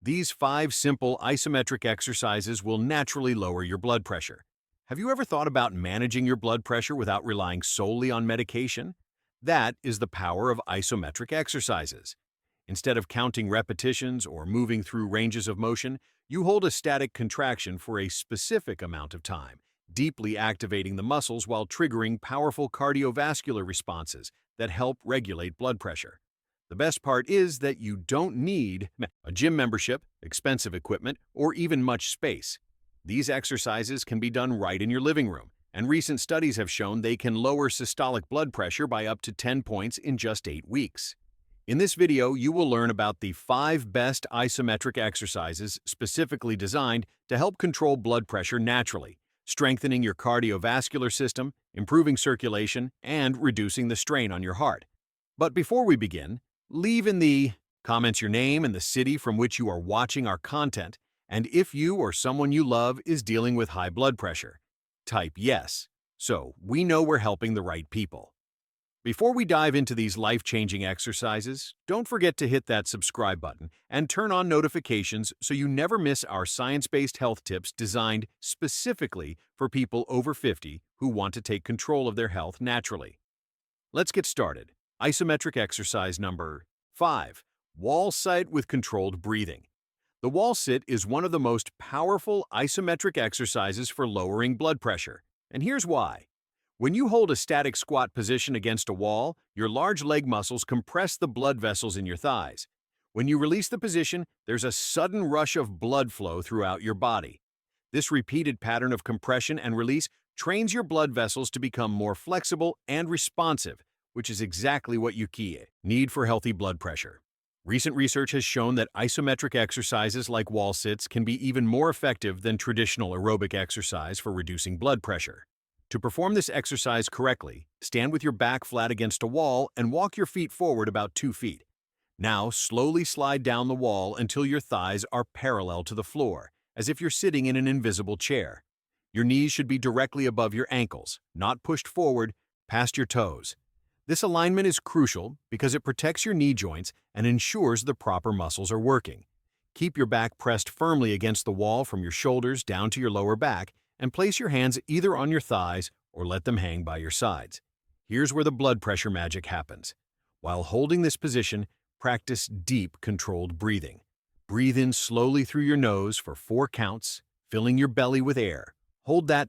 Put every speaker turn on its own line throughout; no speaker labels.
These 5 simple isometric exercises will naturally lower your blood pressure. Have you ever thought about managing your blood pressure without relying solely on medication? That is the power of isometric exercises. Instead of counting repetitions or moving through ranges of motion, you hold a static contraction for a specific amount of time, deeply activating the muscles while triggering powerful cardiovascular responses that help regulate blood pressure. The best part is that you don't need a gym membership, expensive equipment, or even much space. These exercises can be done right in your living room, and recent studies have shown they can lower systolic blood pressure by up to 10 points in just 8 weeks. In this video, you will learn about the 5 best isometric exercises specifically designed to help control blood pressure naturally, strengthening your cardiovascular system, improving circulation, and reducing the strain on your heart. But before we begin, leave in the comments your name and the city from which you are watching our content, and if you or someone you love is dealing with high blood pressure. Type yes, so we know we're helping the right people. Before we dive into these life-changing exercises, don't forget to hit that subscribe button and turn on notifications so you never miss our science-based health tips designed specifically for people over 50 who want to take control of their health naturally. Let's get started. Isometric exercise number 5. Wall sit with controlled breathing. The wall sit is one of the most powerful isometric exercises for lowering blood pressure, and here's why. When you hold a static squat position against a wall, your large leg muscles compress the blood vessels in your thighs. When you release the position, there's a sudden rush of blood flow throughout your body. This repeated pattern of compression and release trains your blood vessels to become more flexible and responsive, which is exactly what you need for healthy blood pressure. Recent research has shown that isometric exercises like wall sits can be even more effective than traditional aerobic exercise for reducing blood pressure. To perform this exercise correctly, stand with your back flat against a wall and walk your feet forward about 2 feet. Now, slowly slide down the wall until your thighs are parallel to the floor, as if you're sitting in an invisible chair. Your knees should be directly above your ankles, not pushed forward past your toes. This alignment is crucial because it protects your knee joints and ensures the proper muscles are working. Keep your back pressed firmly against the wall from your shoulders down to your lower back, and place your hands either on your thighs or let them hang by your sides. Here's where the blood pressure magic happens. While holding this position, practice deep, controlled breathing. Breathe in slowly through your nose for 4 counts, filling your belly with air. Hold that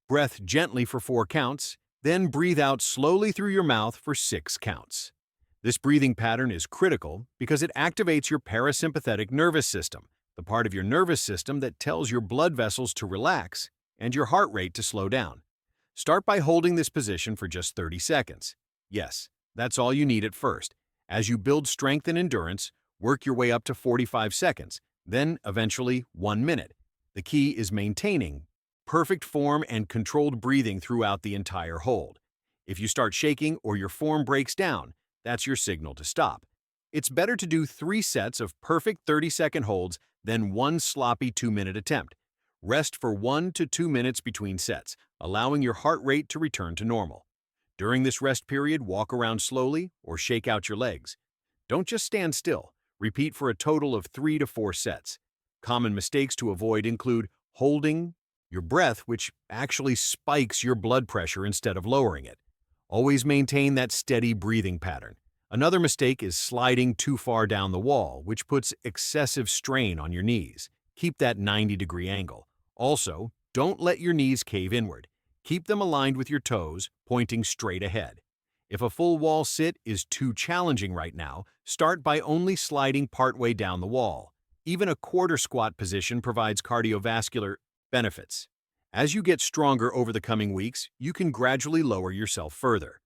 breath gently for 4 counts, then breathe out slowly through your mouth for 6 counts. This breathing pattern is critical because it activates your parasympathetic nervous system, the part of your nervous system that tells your blood vessels to relax and your heart rate to slow down. Start by holding this position for just 30 seconds. Yes, that's all you need at first. As you build strength and endurance, work your way up to 45 seconds, then eventually 1 minute. The key is maintaining perfect form and controlled breathing throughout the entire hold. If you start shaking or your form breaks down, that's your signal to stop. It's better to do 3 sets of perfect 30-second holds than one sloppy 2-minute attempt. Rest for 1 to 2 minutes between sets, allowing your heart rate to return to normal. During this rest period, walk around slowly or shake out your legs. Don't just stand still. Repeat for a total of 3 to 4 sets. Common mistakes to avoid include holding your breath, which actually spikes your blood pressure instead of lowering it. Always maintain that steady breathing pattern. Another mistake is sliding too far down the wall, which puts excessive strain on your knees. Keep that 90-degree angle. Also, don't let your knees cave inward. Keep them aligned with your toes, pointing straight ahead. If a full wall sit is too challenging right now, start by only sliding partway down the wall. Even a quarter squat position provides cardiovascular benefits. As you get stronger over the coming weeks, you can gradually lower yourself further.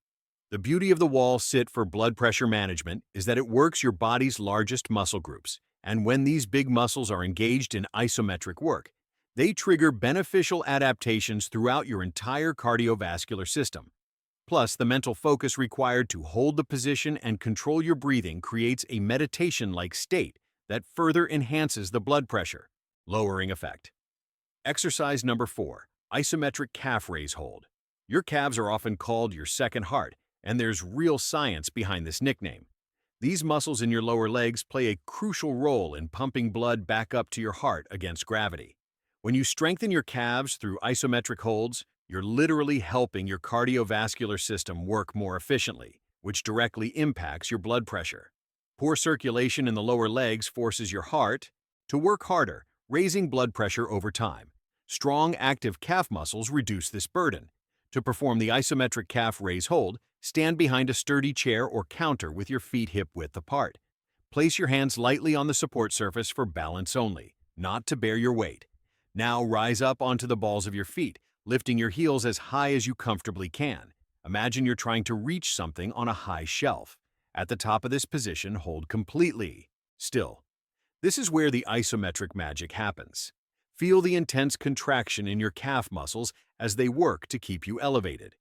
The beauty of the wall sit for blood pressure management is that it works your body's largest muscle groups, and when these big muscles are engaged in isometric work, they trigger beneficial adaptations throughout your entire cardiovascular system. Plus, the mental focus required to hold the position and control your breathing creates a meditation-like state that further enhances the blood pressure, lowering effect. Exercise number 4, isometric calf raise hold. Your calves are often called your second heart, and there's real science behind this nickname. These muscles in your lower legs play a crucial role in pumping blood back up to your heart against gravity. When you strengthen your calves through isometric holds, you're literally helping your cardiovascular system work more efficiently, which directly impacts your blood pressure. Poor circulation in the lower legs forces your heart to work harder, raising blood pressure over time. Strong, active calf muscles reduce this burden. To perform the isometric calf raise hold, stand behind a sturdy chair or counter with your feet hip-width apart. Place your hands lightly on the support surface for balance only, not to bear your weight. Now rise up onto the balls of your feet, lifting your heels as high as you comfortably can. Imagine you're trying to reach something on a high shelf. At the top of this position, hold completely still. This is where the isometric magic happens. Feel the intense contraction in your calf muscles as they work to keep you elevated.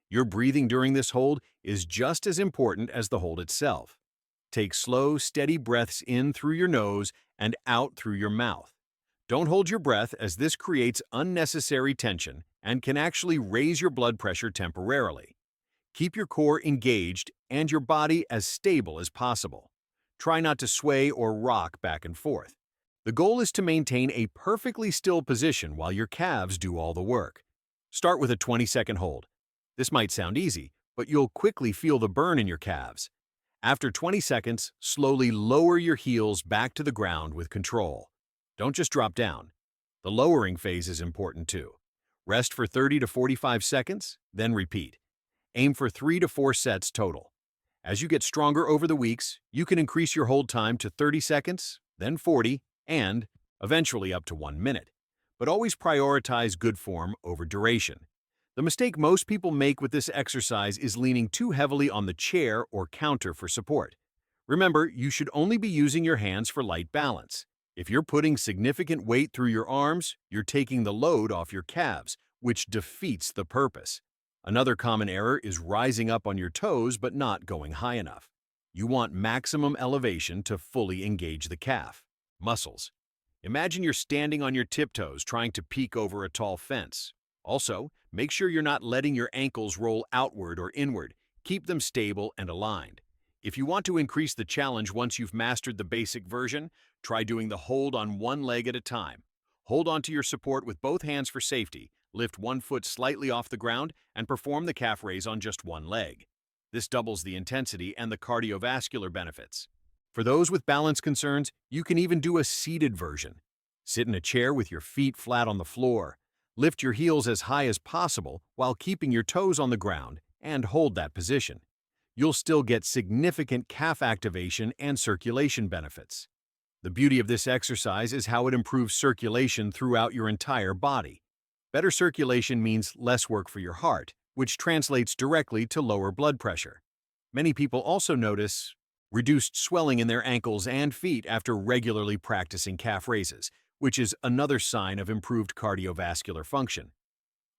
Your breathing during this hold is just as important as the hold itself. Take slow, steady breaths in through your nose and out through your mouth. Don't hold your breath, as this creates unnecessary tension and can actually raise your blood pressure temporarily. Keep your core engaged and your body as stable as possible. Try not to sway or rock back and forth. The goal is to maintain a perfectly still position while your calves do all the work. Start with a 20-second hold. This might sound easy, but you'll quickly feel the burn in your calves. After 20 seconds, slowly lower your heels back to the ground with control. Don't just drop down. The lowering phase is important too. Rest for 30 to 45 seconds, then repeat. Aim for 3 to 4 sets total. As you get stronger over the weeks, you can increase your hold time to 30 seconds, then 40, and eventually up to 1 minute. But always prioritize good form over duration. The mistake most people make with this exercise is leaning too heavily on the chair or counter for support. Remember, you should only be using your hands for light balance. If you're putting significant weight through your arms, you're taking the load off your calves, which defeats the purpose. Another common error is rising up on your toes but not going high enough. You want maximum elevation to fully engage the calf muscles. Imagine you're standing on your tiptoes trying to peek over a tall fence. Also, make sure you're not letting your ankles roll outward or inward. Keep them stable and aligned. If you want to increase the challenge once you've mastered the basic version, try doing the hold on one leg at a time. Hold onto your support with both hands for safety, lift one foot slightly off the ground, and perform the calf raise on just one leg. This doubles the intensity and the cardiovascular benefits. For those with balance concerns, you can even do a seated version. Sit in a chair with your feet flat on the floor. Lift your heels as high as possible while keeping your toes on the ground, and hold that position. You'll still get significant calf activation and circulation benefits. The beauty of this exercise is how it improves circulation throughout your entire body. Better circulation means less work for your heart, which translates directly to lower blood pressure. Many people also notice reduced swelling in their ankles and feet after regularly practicing calf raises, which is another sign of improved cardiovascular function.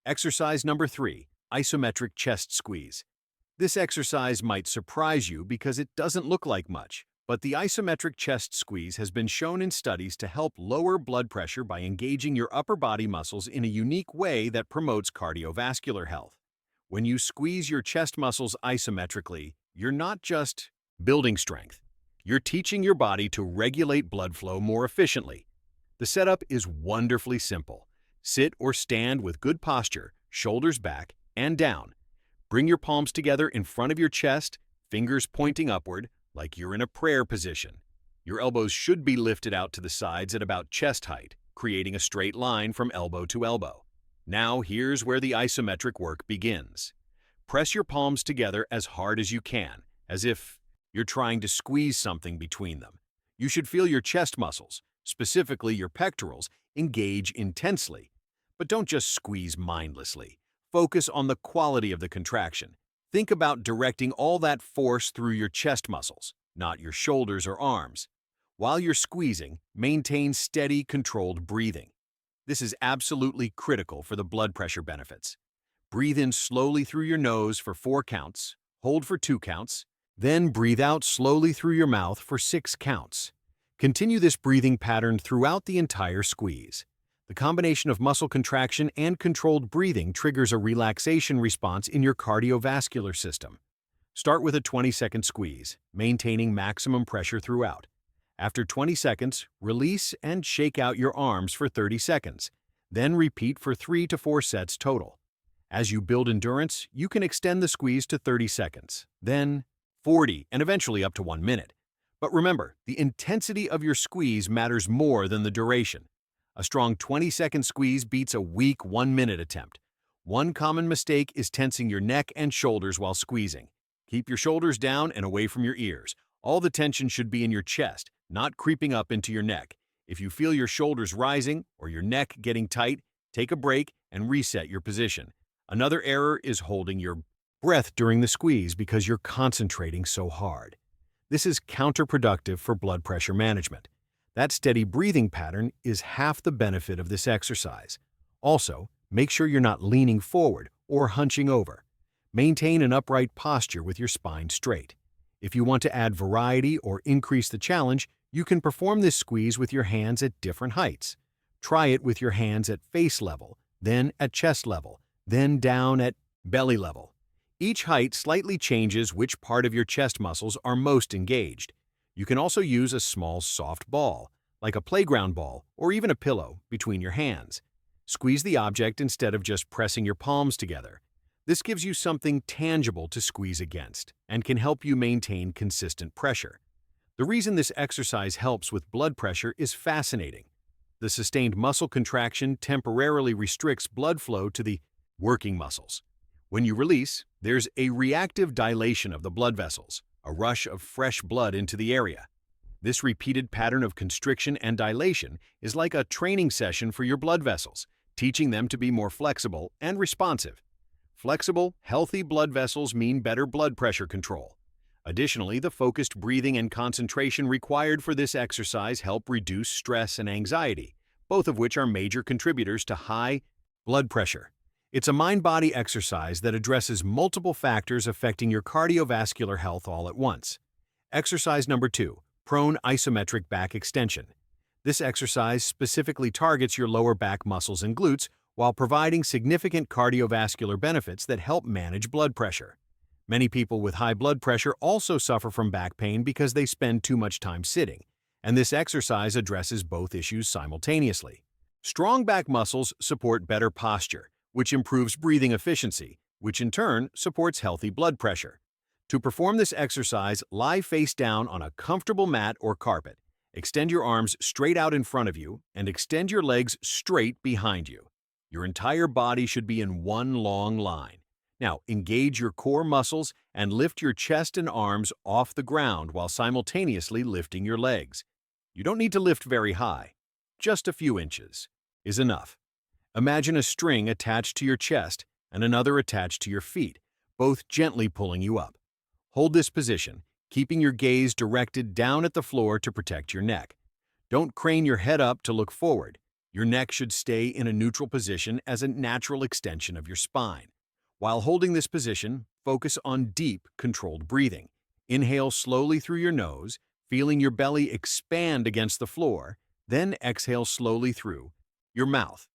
Exercise number 3, isometric chest squeeze. This exercise might surprise you because it doesn't look like much, but the isometric chest squeeze has been shown in studies to help lower blood pressure by engaging your upper body muscles in a unique way that promotes cardiovascular health. When you squeeze your chest muscles isometrically, you're not just building strength. You're teaching your body to regulate blood flow more efficiently. The setup is wonderfully simple. Sit or stand with good posture, shoulders back and down. Bring your palms together in front of your chest, fingers pointing upward, like you're in a prayer position. Your elbows should be lifted out to the sides at about chest height, creating a straight line from elbow to elbow. Now here's where the isometric work begins. Press your palms together as hard as you can, as if you're trying to squeeze something between them. You should feel your chest muscles, specifically your pectorals, engage intensely. But don't just squeeze mindlessly. Focus on the quality of the contraction. Think about directing all that force through your chest muscles, not your shoulders or arms. While you're squeezing, maintain steady, controlled breathing. This is absolutely critical for the blood pressure benefits. Breathe in slowly through your nose for 4 counts, hold for 2 counts, then breathe out slowly through your mouth for 6 counts. Continue this breathing pattern throughout the entire squeeze. The combination of muscle contraction and controlled breathing triggers a relaxation response in your cardiovascular system. Start with a 20-second squeeze, maintaining maximum pressure throughout. After 20 seconds, release and shake out your arms for 30 seconds. Then repeat for 3 to 4 sets total. As you build endurance, you can extend the squeeze to 30 seconds, then 40, and eventually up to 1 minute. But remember, the intensity of your squeeze matters more than the duration. A strong 20-second squeeze beats a weak 1-minute attempt. One common mistake is tensing your neck and shoulders while squeezing. Keep your shoulders down and away from your ears. All the tension should be in your chest, not creeping up into your neck. If you feel your shoulders rising or your neck getting tight, take a break and reset your position. Another error is holding your breath during the squeeze because you're concentrating so hard. This is counterproductive for blood pressure management. That steady breathing pattern is half the benefit of this exercise. Also, make sure you're not leaning forward or hunching over. Maintain an upright posture with your spine straight. If you want to add variety or increase the challenge, you can perform this squeeze with your hands at different heights. Try it with your hands at face level, then at chest level, then down at belly level. Each height slightly changes which part of your chest muscles are most engaged. You can also use a small soft ball, like a playground ball or even a pillow, between your hands. Squeeze the object instead of just pressing your palms together. This gives you something tangible to squeeze against and can help you maintain consistent pressure. The reason this exercise helps with blood pressure is fascinating. The sustained muscle contraction temporarily restricts blood flow to the working muscles. When you release, there's a reactive dilation of the blood vessels, a rush of fresh blood into the area. This repeated pattern of constriction and dilation is like a training session for your blood vessels, teaching them to be more flexible and responsive. Flexible, healthy blood vessels mean better blood pressure control. Additionally, the focused breathing and concentration required for this exercise help reduce stress and anxiety, both of which are major contributors to high blood pressure. It's a mind-body exercise that addresses multiple factors affecting your cardiovascular health all at once. Exercise number 2, prone isometric back extension. This exercise specifically targets your lower back muscles and glutes while providing significant cardiovascular benefits that help manage blood pressure. Many people with high blood pressure also suffer from back pain because they spend too much time sitting, and this exercise addresses both issues simultaneously. Strong back muscles support better posture, which improves breathing efficiency, which in turn supports healthy blood pressure. To perform this exercise, lie face down on a comfortable mat or carpet. Extend your arms straight out in front of you and extend your legs straight behind you. Your entire body should be in one long line. Now, engage your core muscles and lift your chest and arms off the ground while simultaneously lifting your legs. You don't need to lift very high. Just a few inches is enough. Imagine a string attached to your chest and another attached to your feet, both gently pulling you up. Hold this position, keeping your gaze directed down at the floor to protect your neck. Don't crane your head up to look forward. Your neck should stay in a neutral position as a natural extension of your spine. While holding this position, focus on deep, controlled breathing. Inhale slowly through your nose, feeling your belly expand against the floor, then exhale slowly through your mouth.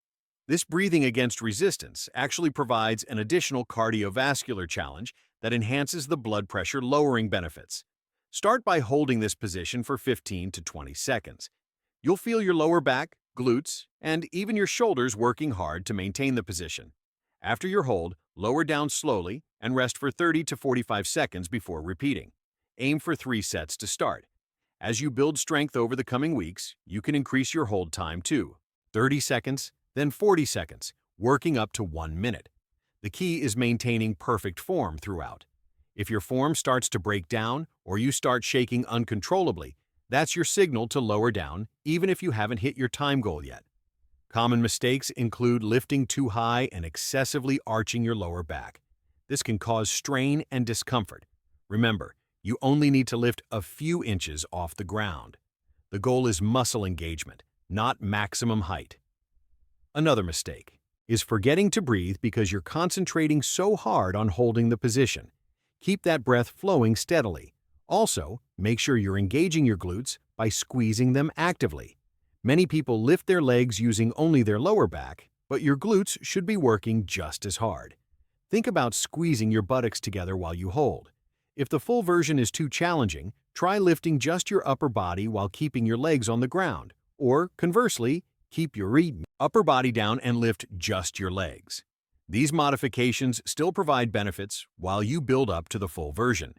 This breathing against resistance actually provides an additional cardiovascular challenge that enhances the blood pressure lowering benefits. Start by holding this position for 15 to 20 seconds. You'll feel your lower back, glutes, and even your shoulders working hard to maintain the position. After your hold, lower down slowly and rest for 30 to 45 seconds before repeating. Aim for 3 sets to start. As you build strength over the coming weeks, you can increase your hold time to 30 seconds, then 40 seconds, working up to 1 minute. The key is maintaining perfect form throughout. If your form starts to break down or you start shaking uncontrollably, that's your signal to lower down, even if you haven't hit your time goal yet. Common mistakes include lifting too high and excessively arching your lower back. This can cause strain and discomfort. Remember, you only need to lift a few inches off the ground. The goal is muscle engagement, not maximum height. Another mistake is forgetting to breathe because you're concentrating so hard on holding the position. Keep that breath flowing steadily. Also, make sure you're engaging your glutes by squeezing them actively. Many people lift their legs using only their lower back, but your glutes should be working just as hard. Think about squeezing your buttocks together while you hold. If the full version is too challenging, try lifting just your upper body while keeping your legs on the ground. Or, conversely, keep your upper body down and lift just your legs. These modifications still provide benefits while you build up to the full version.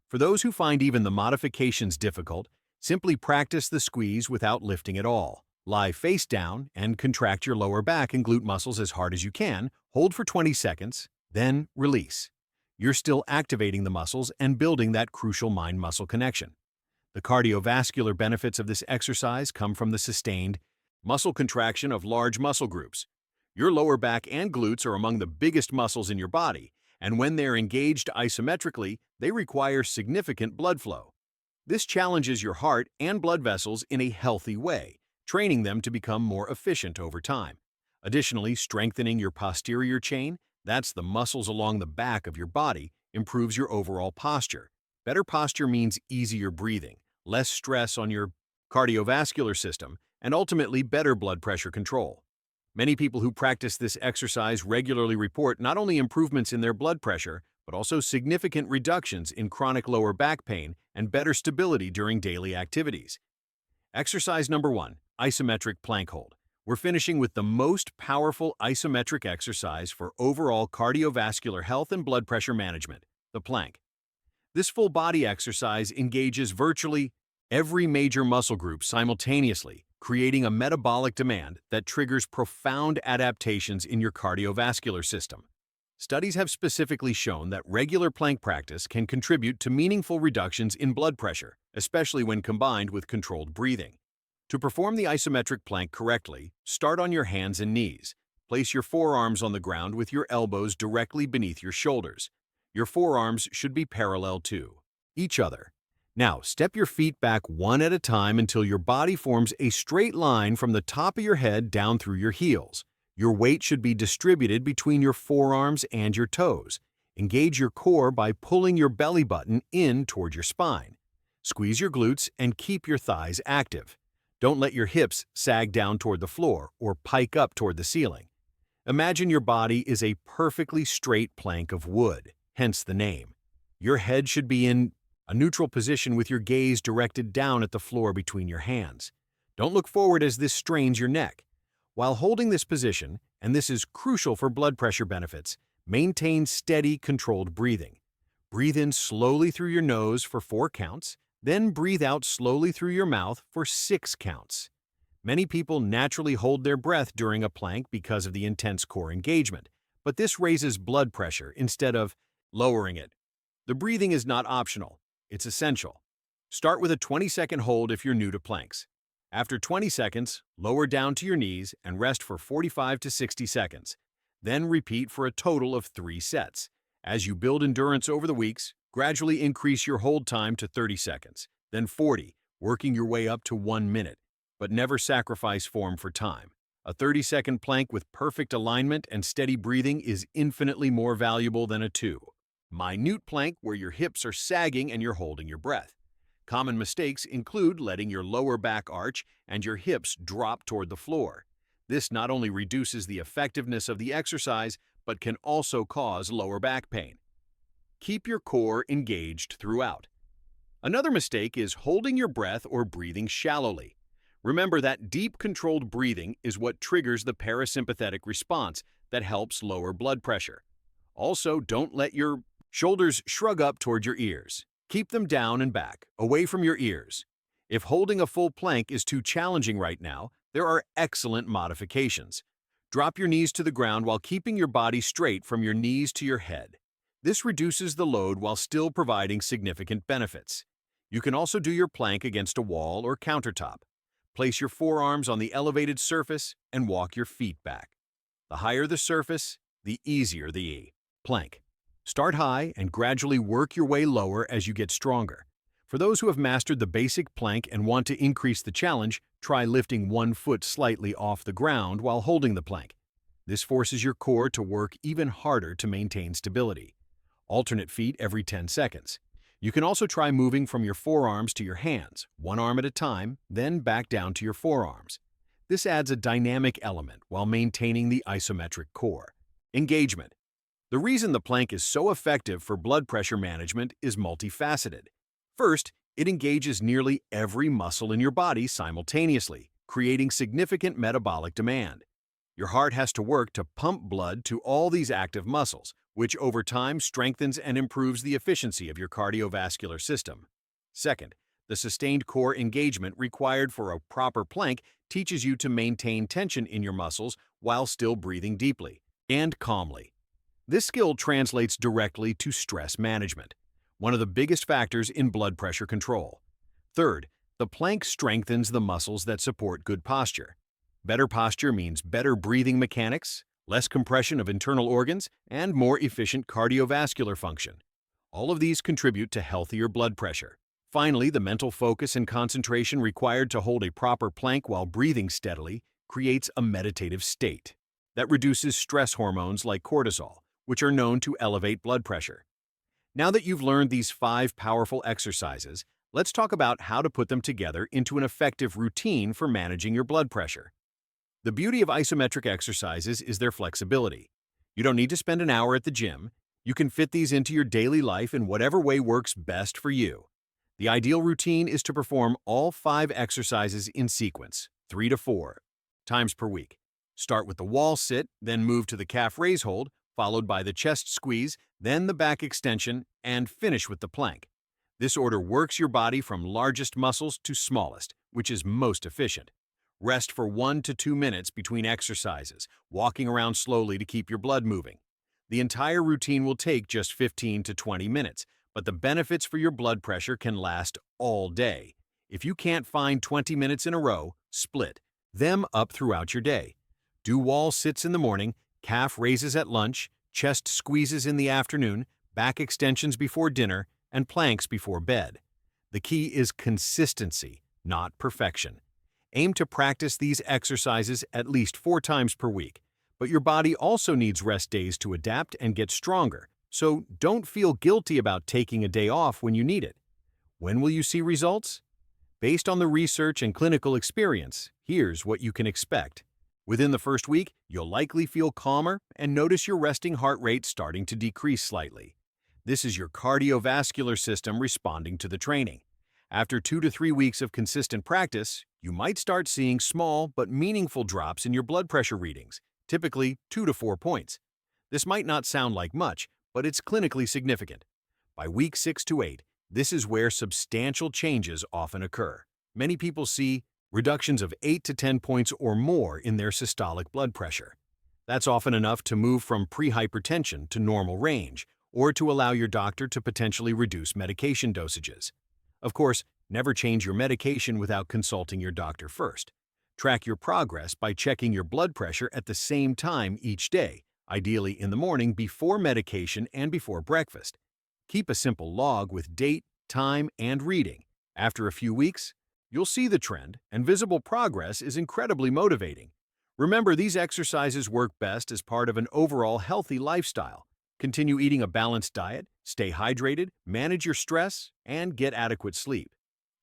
For those who find even the modifications difficult, simply practice the squeeze without lifting at all. Lie face down and contract your lower back and glute muscles as hard as you can, hold for 20 seconds, then release. You're still activating the muscles and building that crucial mind-muscle connection. The cardiovascular benefits of this exercise come from the sustained muscle contraction of large muscle groups. Your lower back and glutes are among the biggest muscles in your body, and when they're engaged isometrically, they require significant blood flow. This challenges your heart and blood vessels in a healthy way, training them to become more efficient over time. Additionally, strengthening your posterior chain, that's the muscles along the back of your body, improves your overall posture. Better posture means easier breathing, less stress on your cardiovascular system, and ultimately better blood pressure control. Many people who practice this exercise regularly report not only improvements in their blood pressure, but also significant reductions in chronic lower back pain and better stability during daily activities. Exercise number 1, isometric plank hold. We're finishing with the most powerful isometric exercise for overall cardiovascular health and blood pressure management, the plank. This full body exercise engages virtually every major muscle group simultaneously, creating a metabolic demand that triggers profound adaptations in your cardiovascular system. Studies have specifically shown that regular plank practice can contribute to meaningful reductions in blood pressure, especially when combined with controlled breathing. To perform the isometric plank correctly, start on your hands and knees. Place your forearms on the ground with your elbows directly beneath your shoulders. Your forearms should be parallel to each other. Now, step your feet back one at a time until your body forms a straight line from the top of your head down through your heels. Your weight should be distributed between your forearms and your toes. Engage your core by pulling your belly button in toward your spine. Squeeze your glutes and keep your thighs active. Don't let your hips sag down toward the floor or pike up toward the ceiling. Imagine your body is a perfectly straight plank of wood, hence the name. Your head should be in a neutral position with your gaze directed down at the floor between your hands. Don't look forward as this strains your neck. While holding this position, and this is crucial for blood pressure benefits, maintain steady, controlled breathing. Breathe in slowly through your nose for 4 counts, then breathe out slowly through your mouth for 6 counts. Many people naturally hold their breath during a plank because of the intense core engagement, but this raises blood pressure instead of lowering it. The breathing is not optional, it's essential. Start with a 20-second hold if you're new to planks. After 20 seconds, lower down to your knees and rest for 45 to 60 seconds. Then repeat for a total of 3 sets. As you build endurance over the weeks, gradually increase your hold time to 30 seconds, then 40, working your way up to 1 minute. But never sacrifice form for time. A 30-second plank with perfect alignment and steady breathing is infinitely more valuable than a 2-minute plank where your hips are sagging and you're holding your breath. Common mistakes include letting your lower back arch and your hips drop toward the floor. This not only reduces the effectiveness of the exercise, but can also cause lower back pain. Keep your core engaged throughout. Another mistake is holding your breath or breathing shallowly. Remember that deep, controlled breathing is what triggers the parasympathetic response that helps lower blood pressure. Also, don't let your shoulders shrug up toward your ears. Keep them down and back, away from your ears. If holding a full plank is too challenging right now, there are excellent modifications. Drop your knees to the ground while keeping your body straight from your knees to your head. This reduces the load while still providing significant benefits. You can also do your plank against a wall or countertop. Place your forearms on the elevated surface and walk your feet back. The higher the surface, the easier the plank. Start high and gradually work your way lower as you get stronger. For those who have mastered the basic plank and want to increase the challenge, try lifting 1 foot slightly off the ground while holding the plank. This forces your core to work even harder to maintain stability. Alternate feet every 10 seconds. You can also try moving from your forearms to your hands, 1 arm at a time, then back down to your forearms. This adds a dynamic element while maintaining the isometric core. Engagement. The reason the plank is so effective for blood pressure management is multifaceted. First, it engages nearly every muscle in your body simultaneously, creating significant metabolic demand. Your heart has to work to pump blood to all these active muscles, which over time strengthens and improves the efficiency of your cardiovascular system. Second, the sustained core engagement required for a proper plank teaches you to maintain tension in your muscles while still breathing deeply and calmly. This skill translates directly to stress management, one of the biggest factors in blood pressure control. Third, the plank strengthens the muscles that support good posture. Better posture means better breathing mechanics, less compression of internal organs, and more efficient cardiovascular function. All of these contribute to healthier blood pressure. Finally, the mental focus and concentration required to hold a proper plank while breathing steadily creates a meditative state that reduces stress hormones like cortisol, which are known to elevate blood pressure. Now that you've learned these 5 powerful exercises, let's talk about how to put them together into an effective routine for managing your blood pressure. The beauty of isometric exercises is their flexibility. You don't need to spend an hour at the gym. You can fit these into your daily life in whatever way works best for you. The ideal routine is to perform all 5 exercises in sequence, 3 to 4 times per week. Start with the wall sit, then move to the calf raise hold, followed by the chest squeeze, then the back extension, and finish with the plank. This order works your body from largest muscles to smallest, which is most efficient. Rest for 1 to 2 minutes between exercises, walking around slowly to keep your blood moving. The entire routine will take just 15 to 20 minutes, but the benefits for your blood pressure can last all day. If you can't find 20 minutes in a row, split them up throughout your day. Do wall sits in the morning, calf raises at lunch, chest squeezes in the afternoon, back extensions before dinner, and planks before bed. The key is consistency, not perfection. Aim to practice these exercises at least 4 times per week, but your body also needs rest days to adapt and get stronger, so don't feel guilty about taking a day off when you need it. When will you see results? Based on the research and clinical experience, here's what you can expect. Within the first week, you'll likely feel calmer and notice your resting heart rate starting to decrease slightly. This is your cardiovascular system responding to the training. After 2 to 3 weeks of consistent practice, you might start seeing small but meaningful drops in your blood pressure readings, typically 2 to 4 points. This might not sound like much, but it's clinically significant. By week 6 to 8, this is where substantial changes often occur. Many people see reductions of 8 to 10 points or more in their systolic blood pressure. That's often enough to move from pre-hypertension to normal range, or to allow your doctor to potentially reduce medication dosages. Of course, never change your medication without consulting your doctor first. Track your progress by checking your blood pressure at the same time each day, ideally in the morning before medication and before breakfast. Keep a simple log with date, time, and reading. After a few weeks, you'll see the trend, and visible progress is incredibly motivating. Remember, these exercises work best as part of an overall healthy lifestyle. Continue eating a balanced diet, stay hydrated, manage your stress, and get adequate sleep.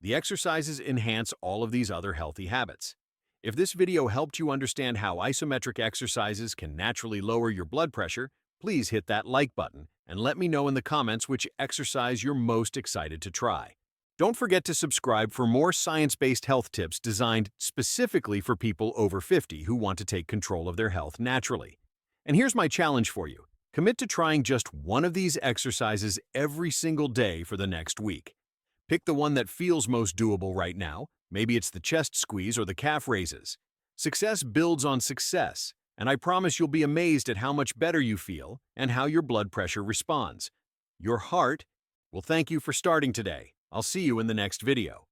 The exercises enhance all of these other healthy habits. If this video helped you understand how isometric exercises can naturally lower your blood pressure, please hit that like button and let me know in the comments which exercise you're most excited to try. Don't forget to subscribe for more science-based health tips designed specifically for people over 50 who want to take control of their health naturally. And here's my challenge for you. Commit to trying just one of these exercises every single day for the next week. Pick the one that feels most doable right now. Maybe it's the chest squeeze or the calf raises. Success builds on success, and I promise you'll be amazed at how much better you feel and how your blood pressure responds. Your heart will thank you for starting today. I'll see you in the next video.